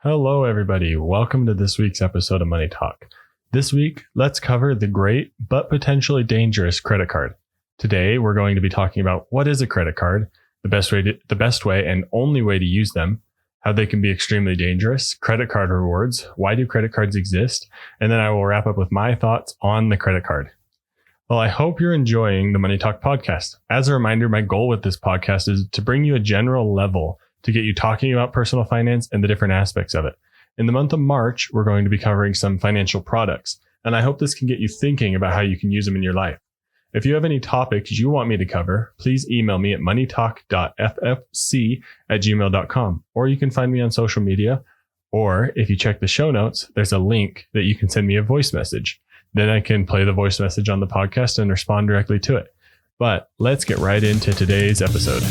Hello, everybody. Welcome to this week's episode of Money Talk. This week, let's cover the great but potentially dangerous credit card. Today, we're going to be talking about what is a credit card, the best way and only way to use them, how they can be extremely dangerous, credit card rewards, why do credit cards exist, and then I will wrap up with my thoughts on the credit card. Well, I hope you're enjoying the Money Talk podcast. As a reminder, my goal with this podcast is to bring you a general level to get you talking about personal finance and the different aspects of it. In the month of March, we're going to be covering some financial products, and I hope this can get you thinking about how you can use them in your life. If you have any topics you want me to cover, please email me at moneytalk.ffc@gmail.com, or you can find me on social media, or if you check the show notes, there's a link that you can send me a voice message. Then I can play the voice message on the podcast and respond directly to it. But let's get right into today's episode.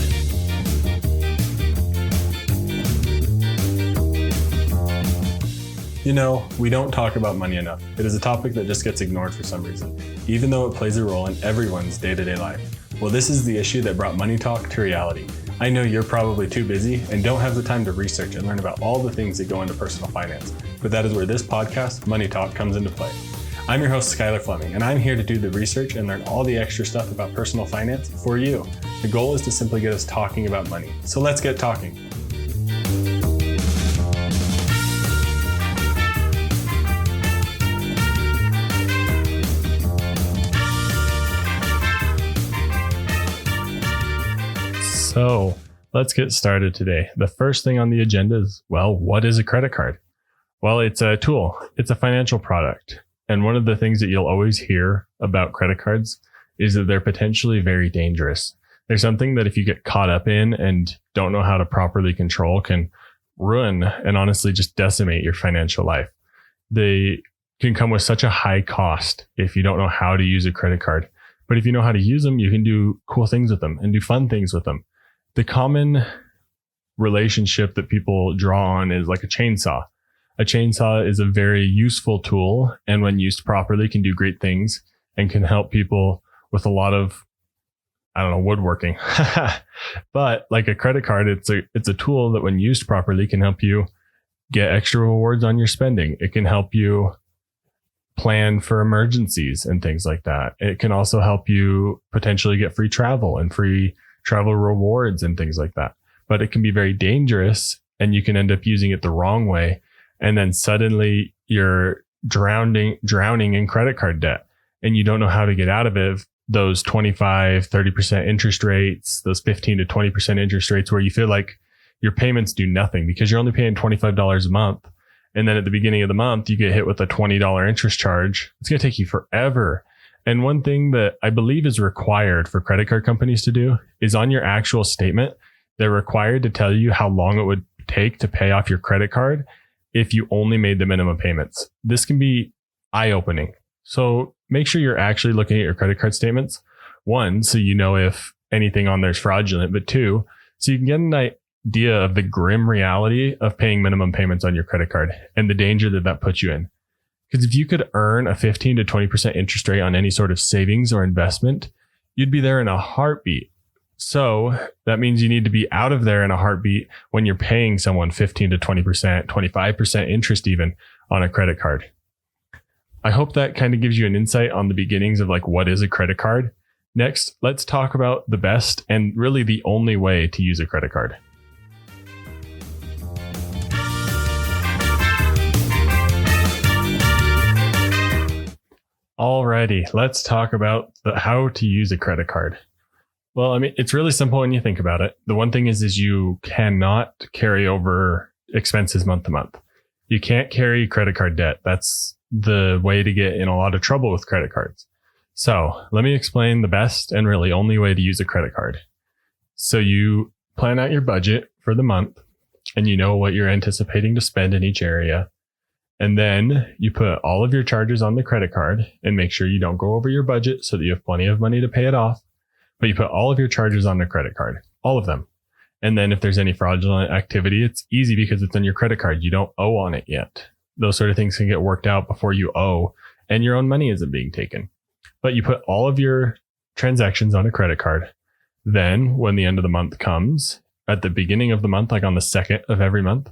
You know, we don't talk about money enough. It is a topic that just gets ignored for some reason, even though it plays a role in everyone's day-to-day life. Well, this is the issue that brought Money Talk to reality. I know you're probably too busy and don't have the time to research and learn about all the things that go into personal finance, but that is where this podcast, Money Talk, comes into play. I'm your host, Skylar Fleming, and I'm here to do the research and learn all the extra stuff about personal finance for you. The goal is to simply get us talking about money. So let's get talking. So let's get started today. The first thing on the agenda is, well, what is a credit card? Well, it's a tool. It's a financial product. And one of the things that you'll always hear about credit cards is that they're potentially very dangerous. There's something that if you get caught up in and don't know how to properly control can ruin and honestly just decimate your financial life. They can come with such a high cost if you don't know how to use a credit card. But if you know how to use them, you can do cool things with them and do fun things with them. The common relationship that people draw on is like a chainsaw. A chainsaw is a very useful tool, and when used properly can do great things and can help people with a lot of, woodworking. But like a credit card, it's a tool that when used properly can help you get extra rewards on your spending. It can help you plan for emergencies and things like that. It can also help you potentially get free travel and free travel rewards and things like that. But it can be very dangerous and you can end up using it the wrong way. And then suddenly you're drowning in credit card debt and you don't know how to get out of it. Those 25, 30% interest rates, those 15 to 20% interest rates where you feel like your payments do nothing because you're only paying $25 a month. And then at the beginning of the month, you get hit with a $20 interest charge. It's going to take you forever. And one thing that I believe is required for credit card companies to do is on your actual statement, they're required to tell you how long it would take to pay off your credit card if you only made the minimum payments. This can be eye-opening. So make sure you're actually looking at your credit card statements. One, so you know if anything on there is fraudulent, but two, so you can get an idea of the grim reality of paying minimum payments on your credit card and the danger that puts you in. Because if you could earn a 15 to 20% interest rate on any sort of savings or investment, you'd be there in a heartbeat. So that means you need to be out of there in a heartbeat when you're paying someone 15 to 20%, 25% interest even on a credit card. I hope that kind of gives you an insight on the beginnings of like what is a credit card. Next, let's talk about the best and really the only way to use a credit card. Alrighty, let's talk about how to use a credit card. Well, I mean, it's really simple when you think about it. The one thing is you cannot carry over expenses month to month. You can't carry credit card debt. That's the way to get in a lot of trouble with credit cards. So let me explain the best and really only way to use a credit card. So you plan out your budget for the month and you know what you're anticipating to spend in each area. And then you put all of your charges on the credit card and make sure you don't go over your budget so that you have plenty of money to pay it off. But you put all of your charges on the credit card, all of them. And then if there's any fraudulent activity, it's easy because it's on your credit card. You don't owe on it yet. Those sort of things can get worked out before you owe and your own money isn't being taken. But you put all of your transactions on a credit card. Then when the end of the month comes, at the beginning of the month, like on the 2nd of every month,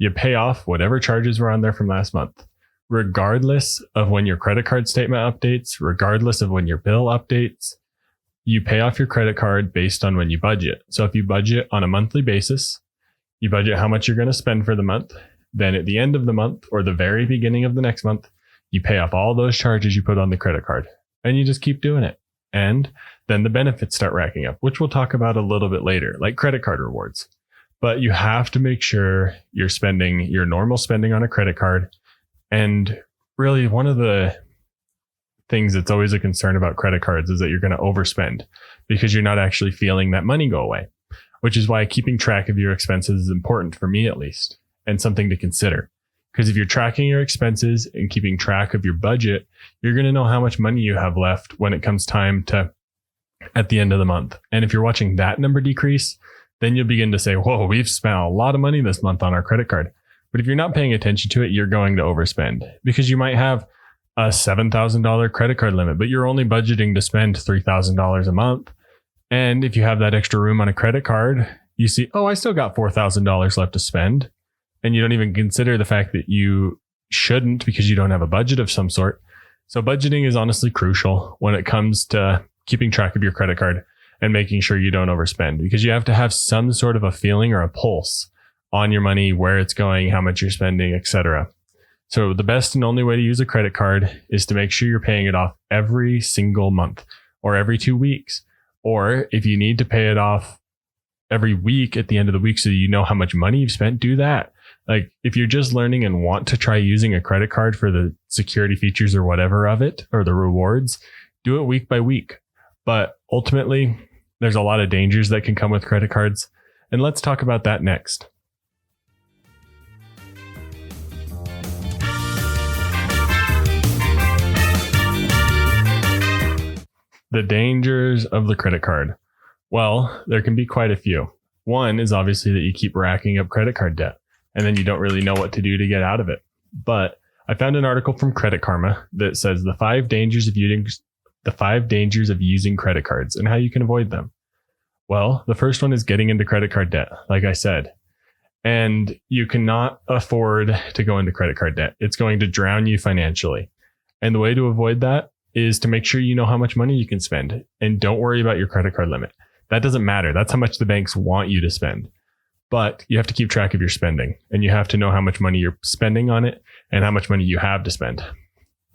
You pay off whatever charges were on there from last month, regardless of when your credit card statement updates, regardless of when your bill updates. You pay off your credit card based on when you budget. So if you budget on a monthly basis, you budget how much you're going to spend for the month. Then at the end of the month or the very beginning of the next month, you pay off all those charges you put on the credit card, and you just keep doing it. And then the benefits start racking up, which we'll talk about a little bit later, like credit card rewards. But you have to make sure you're spending your normal spending on a credit card. And really, one of the things that's always a concern about credit cards is that you're going to overspend because you're not actually feeling that money go away, which is why keeping track of your expenses is important, for me at least, and something to consider. Because if you're tracking your expenses and keeping track of your budget, you're going to know how much money you have left when it comes time to at the end of the month. And if you're watching that number decrease, then you'll begin to say, whoa, we've spent a lot of money this month on our credit card. But if you're not paying attention to it, you're going to overspend, because you might have a $7,000 credit card limit, but you're only budgeting to spend $3,000 a month. And if you have that extra room on a credit card, you see, oh, I still got $4,000 left to spend. And you don't even consider the fact that you shouldn't, because you don't have a budget of some sort. So budgeting is honestly crucial when it comes to keeping track of your credit card and making sure you don't overspend, because you have to have some sort of a feeling or a pulse on your money, where it's going, how much you're spending, etc. So the best and only way to use a credit card is to make sure you're paying it off every single month or every 2 weeks. Or if you need to pay it off every week at the end of the week so you know how much money you've spent, do that. Like if you're just learning and want to try using a credit card for the security features or whatever of it, or the rewards, do it week by week. But ultimately, there's a lot of dangers that can come with credit cards. And let's talk about that next. The dangers of the credit card. Well, there can be quite a few. One is obviously that you keep racking up credit card debt, and then you don't really know what to do to get out of it. But I found an article from Credit Karma that says the 5 dangers of using credit cards and how you can avoid them. Well, the first one is getting into credit card debt, like I said. And you cannot afford to go into credit card debt. It's going to drown you financially. And the way to avoid that is to make sure you know how much money you can spend, and don't worry about your credit card limit. That doesn't matter. That's how much the banks want you to spend. But you have to keep track of your spending, and you have to know how much money you're spending on it and how much money you have to spend.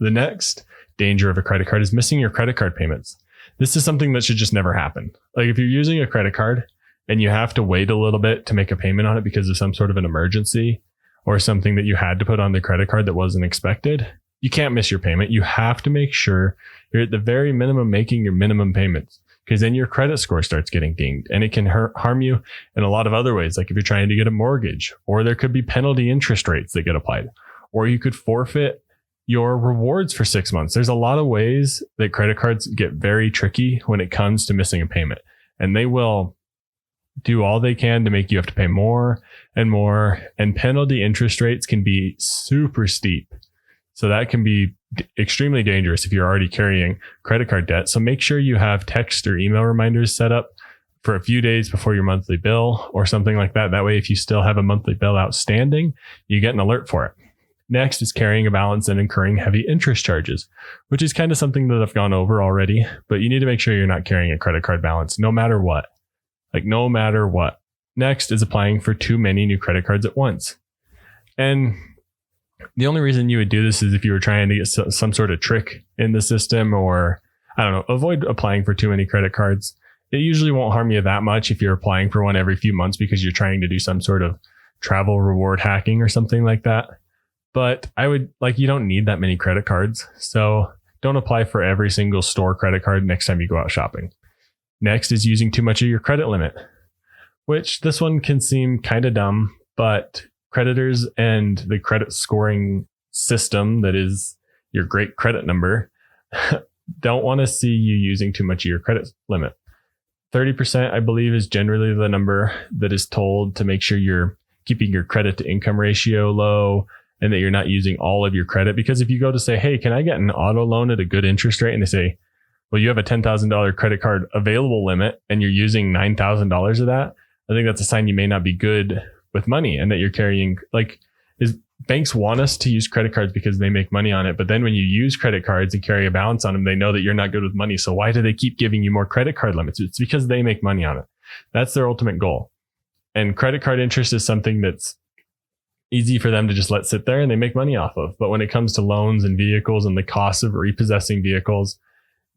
The next danger of a credit card is missing your credit card payments. This is something that should just never happen. Like if you're using a credit card and you have to wait a little bit to make a payment on it because of some sort of an emergency or something that you had to put on the credit card that wasn't expected, you can't miss your payment. You have to make sure you're at the very minimum making your minimum payments, because then your credit score starts getting dinged, and it can harm you in a lot of other ways. Like if you're trying to get a mortgage, or there could be penalty interest rates that get applied, or you could forfeit your rewards for 6 months. There's a lot of ways that credit cards get very tricky when it comes to missing a payment, and they will do all they can to make you have to pay more and more. And penalty interest rates can be super steep. So that can be extremely dangerous if you're already carrying credit card debt. So make sure you have text or email reminders set up for a few days before your monthly bill or something like that. That way, if you still have a monthly bill outstanding, you get an alert for it. Next is carrying a balance and incurring heavy interest charges, which is kind of something that I've gone over already, but you need to make sure you're not carrying a credit card balance no matter what. Like no matter what. Next is applying for too many new credit cards at once. And the only reason you would do this is if you were trying to get some sort of trick in the system, or I don't know, avoid applying for too many credit cards. It usually won't harm you that much if you're applying for one every few months because you're trying to do some sort of travel reward hacking or something like that. But you don't need that many credit cards. So don't apply for every single store credit card next time you go out shopping. Next is using too much of your credit limit, which this one can seem kind of dumb, but creditors and the credit scoring system that is your great credit number don't want to see you using too much of your credit limit. 30%, I believe, is generally the number that is told to make sure you're keeping your credit to income ratio low and that you're not using all of your credit. Because if you go to say, hey, can I get an auto loan at a good interest rate? And they say, well, you have a $10,000 credit card available limit and you're using $9,000 of that. I think that's a sign you may not be good with money, and that you're carrying banks want us to use credit cards because they make money on it. But then when you use credit cards and carry a balance on them, they know that you're not good with money. So why do they keep giving you more credit card limits? It's because they make money on it. That's their ultimate goal. And credit card interest is something that's easy for them to just let sit there and they make money off of. But when it comes to loans and vehicles and the cost of repossessing vehicles,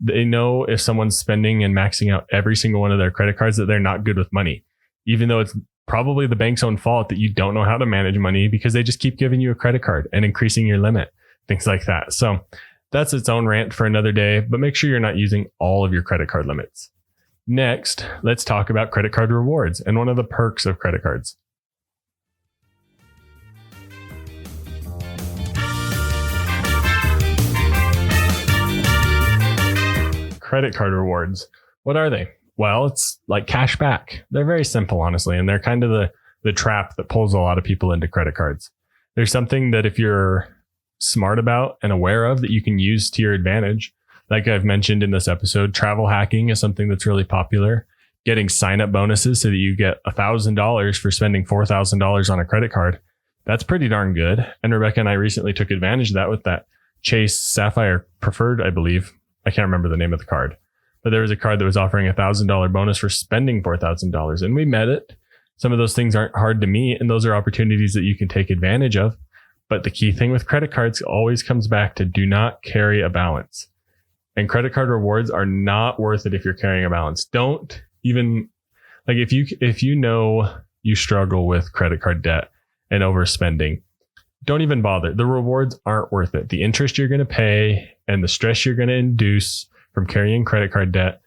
they know if someone's spending and maxing out every single one of their credit cards that they're not good with money, even though it's probably the bank's own fault that you don't know how to manage money because they just keep giving you a credit card and increasing your limit, things like that. So that's its own rant for another day, but make sure you're not using all of your credit card limits. Next, let's talk about credit card rewards and one of the perks of credit cards. Credit card rewards. What are they? Well, it's like cash back. They're very simple, honestly, and they're kind of the trap that pulls a lot of people into credit cards. There's something that if you're smart about and aware of that you can use to your advantage. Like I've mentioned in this episode, travel hacking is something that's really popular. Getting sign-up bonuses so that you get $1,000 for spending $4,000 on a credit card. That's pretty darn good. And Rebecca and I recently took advantage of that with that Chase Sapphire Preferred, I believe. I can't remember the name of the card. But there was a card that was offering $1,000 bonus for spending $4,000, and we met it. Some of those things aren't hard to meet, and those are opportunities that you can take advantage of. But the key thing with credit cards always comes back to do not carry a balance. And credit card rewards are not worth it if you're carrying a balance. Don't even, like if you know you struggle with credit card debt and overspending, don't even bother. The rewards aren't worth it. The interest you're going to pay and the stress you're going to induce from carrying credit card debt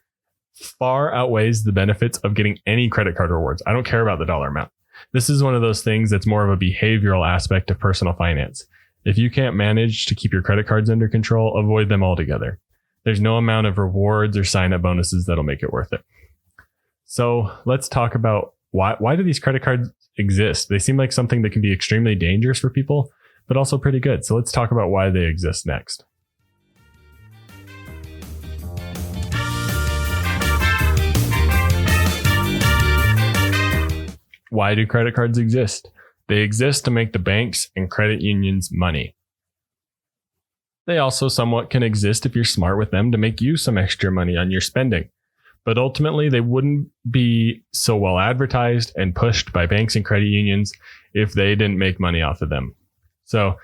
far outweighs the benefits of getting any credit card rewards. I don't care about the dollar amount. This is one of those things that's more of a behavioral aspect of personal finance. If you can't manage to keep your credit cards under control, avoid them altogether. There's no amount of rewards or sign-up bonuses that'll make it worth it. So let's talk about why do these credit cards exist? They seem like something that can be extremely dangerous for people, but also pretty good. So let's talk about why they exist next. Why do credit cards exist? They exist to make the banks and credit unions money. They also somewhat can exist if you're smart with them to make you some extra money on your spending. But ultimately, they wouldn't be so well advertised and pushed by banks and credit unions if they didn't make money off of them. So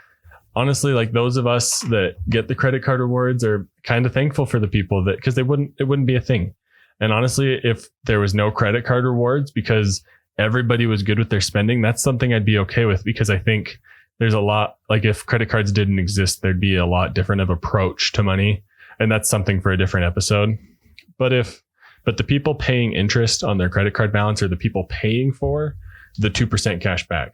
honestly, like those of us that get the credit card rewards are kind of thankful for the people that, because it wouldn't be a thing. And honestly, if there was no credit card rewards because everybody was good with their spending, that's something I'd be okay with, because I think there's a lot, like if credit cards didn't exist, there'd be a lot different of approach to money. And that's something for a different episode. But the people paying interest on their credit card balance are the people paying for the 2% cash back.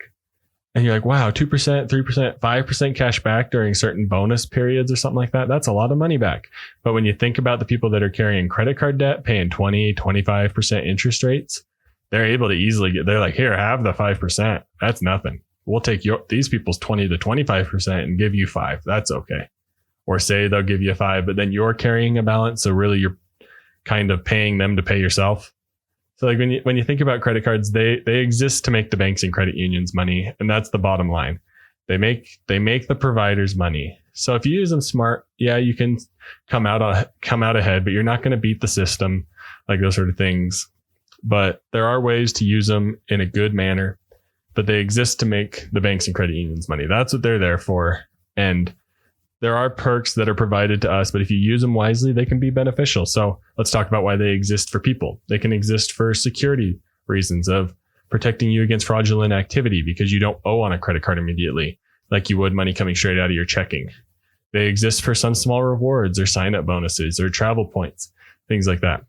And you're like, wow, 2%, 3%, 5% cash back during certain bonus periods or something like that. That's a lot of money back. But when you think about the people that are carrying credit card debt, paying 20, 25% interest rates, they're able to easily they're like, here, have the 5%. That's nothing. We'll take these people's 20 to 25% and give you 5. That's okay. Or say they'll give you 5, but then you're carrying a balance. So really you're kind of paying them to pay yourself. So like when you think about credit cards, they exist to make the banks and credit unions money. And that's the bottom line. They make the providers money. So if you use them smart, yeah, you can come out ahead, but you're not going to beat the system, like those sort of things. But there are ways to use them in a good manner, but they exist to make the banks and credit unions money. That's what they're there for. And there are perks that are provided to us, but if you use them wisely, they can be beneficial. So let's talk about why they exist for people. They can exist for security reasons of protecting you against fraudulent activity because you don't owe on a credit card immediately, like you would money coming straight out of your checking. They exist for some small rewards or sign-up bonuses or travel points, things like that.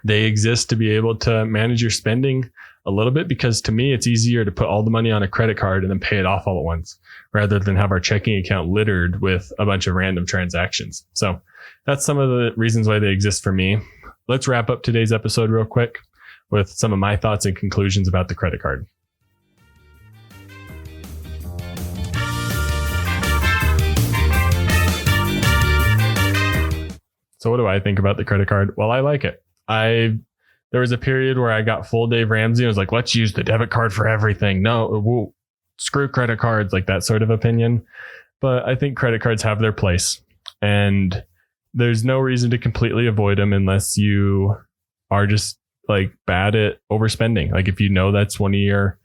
They exist to be able to manage your spending a little bit, because to me, it's easier to put all the money on a credit card and then pay it off all at once rather than have our checking account littered with a bunch of random transactions. So that's some of the reasons why they exist for me. Let's wrap up today's episode real quick with some of my thoughts and conclusions about the credit card. So what do I think about the credit card? Well, I like it. There was a period where I got full Dave Ramsey. I was like, let's use the debit card for everything. No, screw credit cards, like that sort of opinion. But I think credit cards have their place, and there's no reason to completely avoid them unless you are just like bad at overspending. Like if you know that's one of your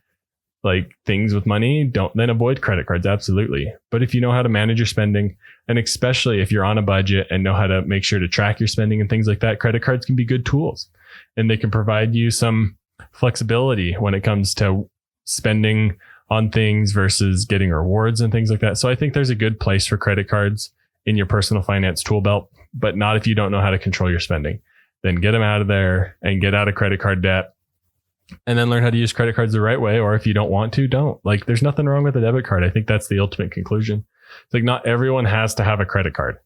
like things with money, don't then avoid credit cards. Absolutely. But if you know how to manage your spending, and especially if you're on a budget and know how to make sure to track your spending and things like that, credit cards can be good tools, and they can provide you some flexibility when it comes to spending on things versus getting rewards and things like that. So I think there's a good place for credit cards in your personal finance tool belt, but not if you don't know how to control your spending. Then get them out of there and get out of credit card debt, and then learn how to use credit cards the right way. Or if you don't want to, don't. Like, there's nothing wrong with a debit card. I think that's the ultimate conclusion. It's like, not everyone has to have a credit card.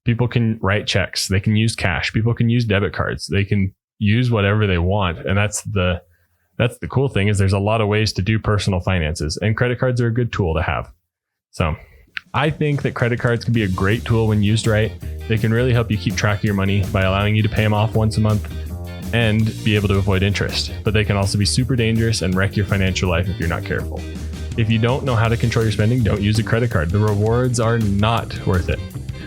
People can write checks. They can use cash. People can use debit cards. They can use whatever they want. And that's the cool thing, is there's a lot of ways to do personal finances, and credit cards are a good tool to have. So I think that credit cards can be a great tool when used right. They can really help you keep track of your money by allowing you to pay them off once a month and be able to avoid interest. But they can also be super dangerous and wreck your financial life if you're not careful. If you don't know how to control your spending, don't use a credit card. The rewards are not worth it.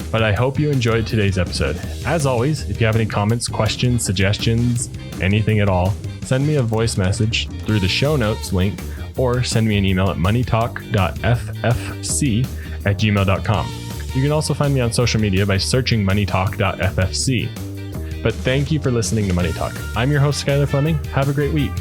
But I hope you enjoyed today's episode. As always, if you have any comments, questions, suggestions, anything at all, send me a voice message through the show notes link, or send me an email at moneytalk.ffc@gmail.com. You can also find me on social media by searching moneytalk.ffc. But thank you for listening to Money Talk. I'm your host, Skylar Fleming. Have a great week.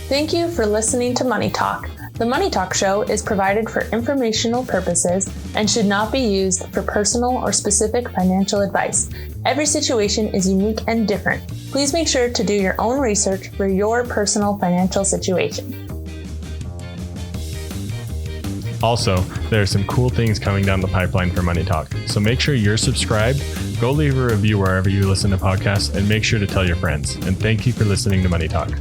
Thank you for listening to Money Talk. The Money Talk show is provided for informational purposes and should not be used for personal or specific financial advice. Every situation is unique and different. Please make sure to do your own research for your personal financial situation. Also, there are some cool things coming down the pipeline for Money Talk. So make sure you're subscribed, go leave a review wherever you listen to podcasts, and make sure to tell your friends. And thank you for listening to Money Talk.